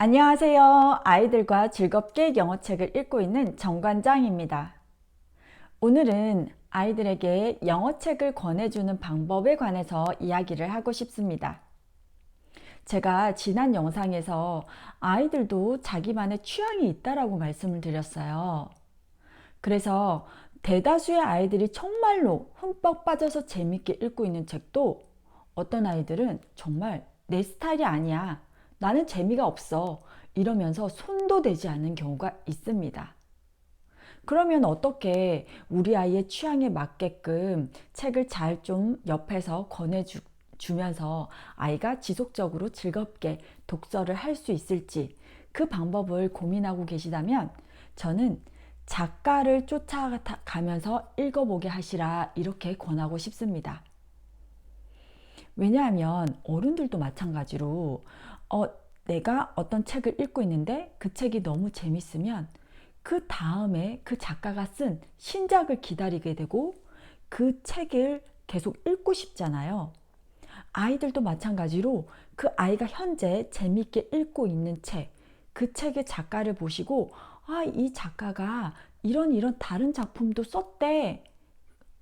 안녕하세요. 아이들과 즐겁게 영어책을 읽고 있는 정관장입니다. 오늘은 아이들에게 영어책을 권해주는 방법에 관해서 이야기를 하고 싶습니다. 제가 지난 영상에서 아이들도 자기만의 취향이 있다라고 말씀을 드렸어요. 그래서 대다수의 아이들이 정말로 흠뻑 빠져서 재밌게 읽고 있는 책도 어떤 아이들은 정말 내 스타일이 아니야. 나는 재미가 없어. 이러면서 손도 대지 않는 경우가 있습니다. 그러면 어떻게 우리 아이의 취향에 맞게끔 책을 잘 좀 옆에서 권해주면서 아이가 지속적으로 즐겁게 독서를 할 수 있을지 그 방법을 고민하고 계시다면 저는 작가를 쫓아가면서 읽어보게 하시라 이렇게 권하고 싶습니다. 왜냐하면 어른들도 마찬가지로 내가 어떤 책을 읽고 있는데 그 책이 너무 재밌으면 그 다음에 그 작가가 쓴 신작을 기다리게 되고 그 책을 계속 읽고 싶잖아요. 아이들도 마찬가지로 그 아이가 현재 재밌게 읽고 있는 책, 그 책의 작가를 보시고 이 작가가 이런 다른 작품도 썼대.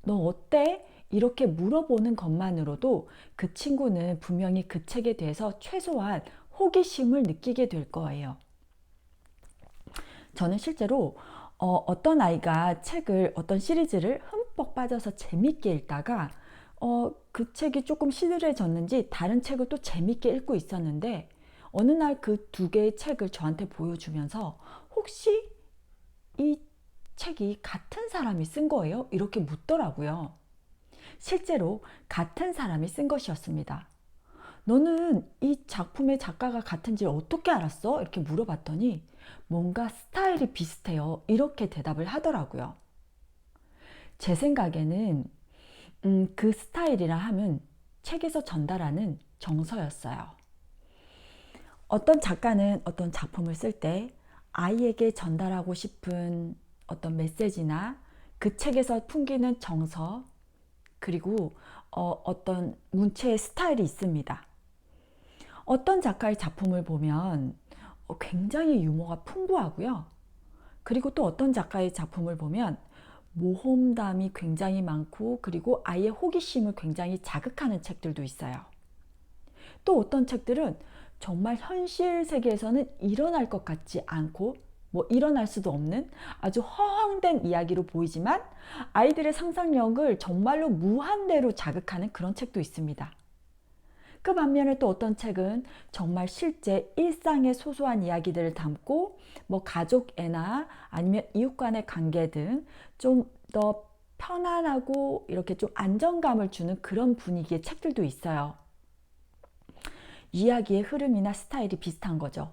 너 어때? 이렇게 물어보는 것만으로도 그 친구는 분명히 그 책에 대해서 최소한 호기심을 느끼게 될 거예요. 저는 실제로 어떤 아이가 책을 어떤 시리즈를 흠뻑 빠져서 재밌게 읽다가 그 책이 조금 시들해졌는지 다른 책을 또 재밌게 읽고 있었는데 어느 날 그 두 개의 책을 저한테 보여주면서 혹시 이 책이 같은 사람이 쓴 거예요? 이렇게 묻더라고요. 실제로 같은 사람이 쓴 것이었습니다. 너는 이 작품의 작가가 같은지 어떻게 알았어? 이렇게 물어봤더니 뭔가 스타일이 비슷해요. 이렇게 대답을 하더라고요. 제 생각에는 그 스타일이라 함은 책에서 전달하는 정서였어요. 어떤 작가는 어떤 작품을 쓸 때 아이에게 전달하고 싶은 어떤 메시지나 그 책에서 풍기는 정서 그리고 어떤 문체의 스타일이 있습니다. 어떤 작가의 작품을 보면 굉장히 유머가 풍부하고요. 그리고 또 어떤 작가의 작품을 보면 모험담이 굉장히 많고 그리고 아이의 호기심을 굉장히 자극하는 책들도 있어요. 또 어떤 책들은 정말 현실 세계에서는 일어날 것 같지 않고 일어날 수도 없는 아주 허황된 이야기로 보이지만 아이들의 상상력을 정말로 무한대로 자극하는 그런 책도 있습니다. 그 반면에 또 어떤 책은 정말 실제 일상의 소소한 이야기들을 담고 가족애나 아니면 이웃 간의 관계 등 좀 더 편안하고 이렇게 좀 안정감을 주는 그런 분위기의 책들도 있어요. 이야기의 흐름이나 스타일이 비슷한 거죠.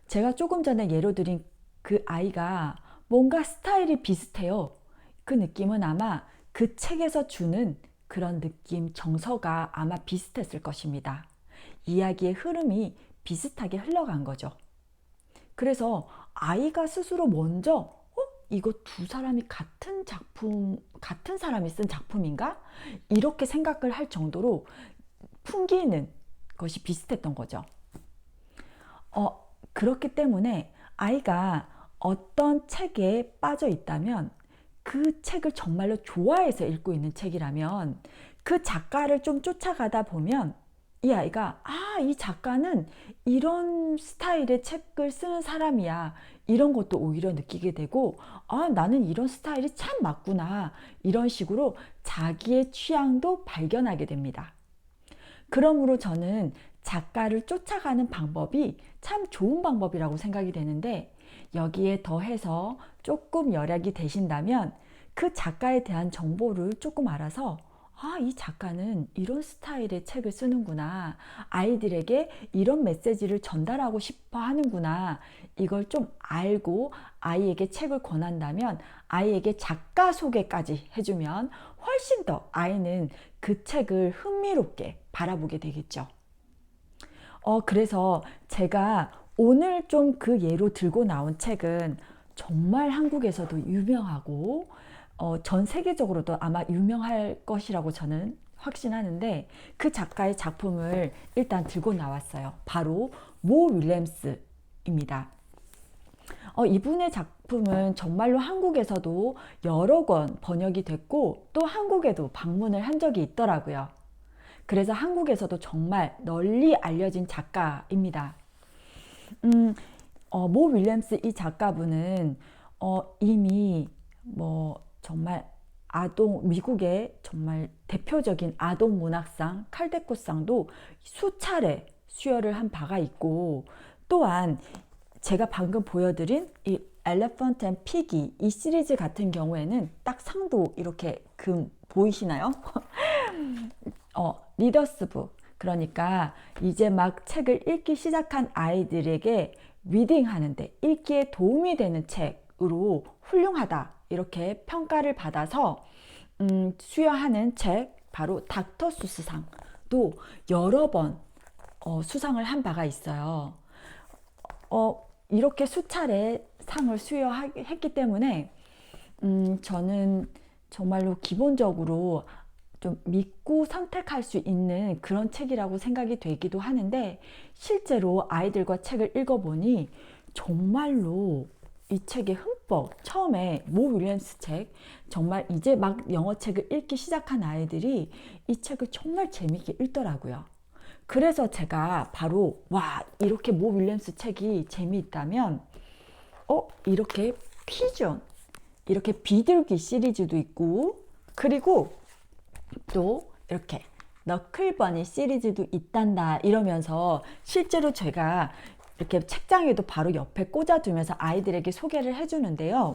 제가 조금 전에 예로 드린 그 아이가 뭔가 스타일이 비슷해요. 그 느낌은 아마 그 책에서 주는 그런 느낌, 정서가 아마 비슷했을 것입니다. 이야기의 흐름이 비슷하게 흘러간 거죠. 그래서 아이가 스스로 먼저 이거 두 사람이 같은 작품, 같은 사람이 쓴 작품인가? 이렇게 생각을 할 정도로 풍기는 것이 비슷했던 거죠. 그렇기 때문에 아이가 어떤 책에 빠져 있다면 그 책을 정말로 좋아해서 읽고 있는 책이라면 그 작가를 좀 쫓아가다 보면 이 아이가 이 작가는 이런 스타일의 책을 쓰는 사람이야. 이런 것도 오히려 느끼게 되고 나는 이런 스타일이 참 맞구나. 이런 식으로 자기의 취향도 발견하게 됩니다. 그러므로 저는 작가를 쫓아가는 방법이 참 좋은 방법이라고 생각이 되는데 여기에 더해서 조금 열약이 되신다면 그 작가에 대한 정보를 조금 알아서 이 작가는 이런 스타일의 책을 쓰는구나. 아이들에게 이런 메시지를 전달하고 싶어 하는구나. 이걸 좀 알고 아이에게 책을 권한다면 아이에게 작가 소개까지 해주면 훨씬 더 아이는 그 책을 흥미롭게 바라보게 되겠죠. 그래서 제가 오늘 좀 그 예로 들고 나온 책은 정말 한국에서도 유명하고 전 세계적으로도 아마 유명할 것이라고 저는 확신하는데 그 작가의 작품을 일단 들고 나왔어요. 바로 모 윌리엄스입니다. 이분의 작품은 정말로 한국에서도 여러 권 번역이 됐고 또 한국에도 방문을 한 적이 있더라고요. 그래서 한국에서도 정말 널리 알려진 작가입니다. 모 윌리엄스 이 작가분은 이미 정말 미국의 정말 대표적인 아동 문학상 칼데코상도 수차례 수여를 한 바가 있고, 또한 제가 방금 보여드린 이 엘레펀트 앤 피기 이 시리즈 같은 경우에는 딱 상도 이렇게 보이시나요? 리더스북, 그러니까 이제 막 책을 읽기 시작한 아이들에게 리딩 하는데 읽기에 도움이 되는 책으로 훌륭하다 이렇게 평가를 받아서 수여하는 책, 바로 닥터 수스상도 여러 번 수상을 한 바가 있어요. 이렇게 수차례 상을 수여했기 때문에 저는 정말로 기본적으로 좀 믿고 선택할 수 있는 그런 책이라고 생각이 되기도 하는데, 실제로 아이들과 책을 읽어보니 정말로 이 책에 흠뻑, 처음에 모 윌리엄스 책, 정말 이제 막 영어 책을 읽기 시작한 아이들이 이 책을 정말 재밌게 읽더라고요. 그래서 제가 바로 이렇게 모 윌리엄스 책이 재미있다면 이렇게 피존, 이렇게 비둘기 시리즈도 있고, 그리고 또 이렇게 너클버니 시리즈도 있단다 이러면서 실제로 제가 이렇게 책장에도 바로 옆에 꽂아두면서 아이들에게 소개를 해주는데요.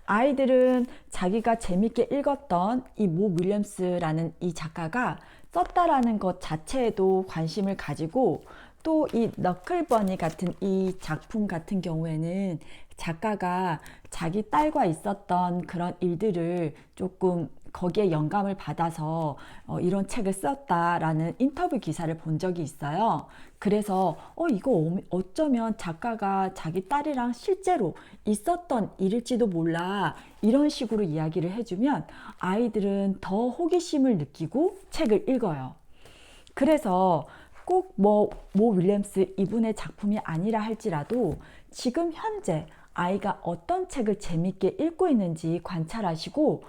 아이들은 자기가 재밌게 읽었던 이 모 윌리엄스라는 이 작가가 썼다라는 것 자체에도 관심을 가지고, 또 이 너클버니 같은 이 작품 같은 경우에는 작가가 자기 딸과 있었던 그런 일들을 조금 거기에 영감을 받아서 이런 책을 썼다라는 인터뷰 기사를 본 적이 있어요. 그래서 이거 어쩌면 작가가 자기 딸이랑 실제로 있었던 일일지도 몰라, 이런 식으로 이야기를 해주면 아이들은 더 호기심을 느끼고 책을 읽어요. 그래서 꼭 모 윌리엄스 이분의 작품이 아니라 할지라도 지금 현재 아이가 어떤 책을 재밌게 읽고 있는지 관찰하시고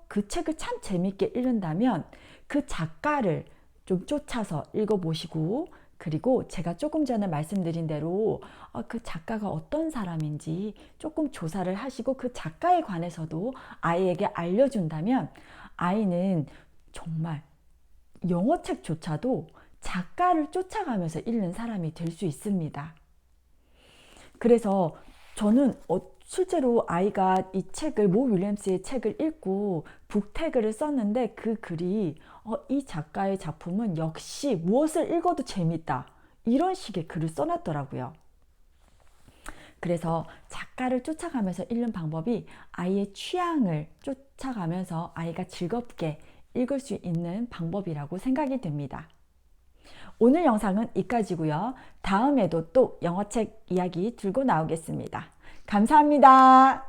그 책을 참 재밌게 읽는다면 그 작가를 좀 쫓아서 읽어보시고, 그리고 제가 조금 전에 말씀드린 대로 그 작가가 어떤 사람인지 조금 조사를 하시고 그 작가에 관해서도 아이에게 알려준다면 아이는 정말 영어책조차도 작가를 쫓아가면서 읽는 사람이 될 수 있습니다. 그래서 저는 실제로 아이가 이 책을, 모 윌리엄스의 책을 읽고 북태그를 썼는데 그 글이 이 작가의 작품은 역시 무엇을 읽어도 재밌다, 이런 식의 글을 써놨더라고요. 그래서 작가를 쫓아가면서 읽는 방법이 아이의 취향을 쫓아가면서 아이가 즐겁게 읽을 수 있는 방법이라고 생각이 됩니다. 오늘 영상은 여기까지고요. 다음에도 또 영어책 이야기 들고 나오겠습니다. 감사합니다.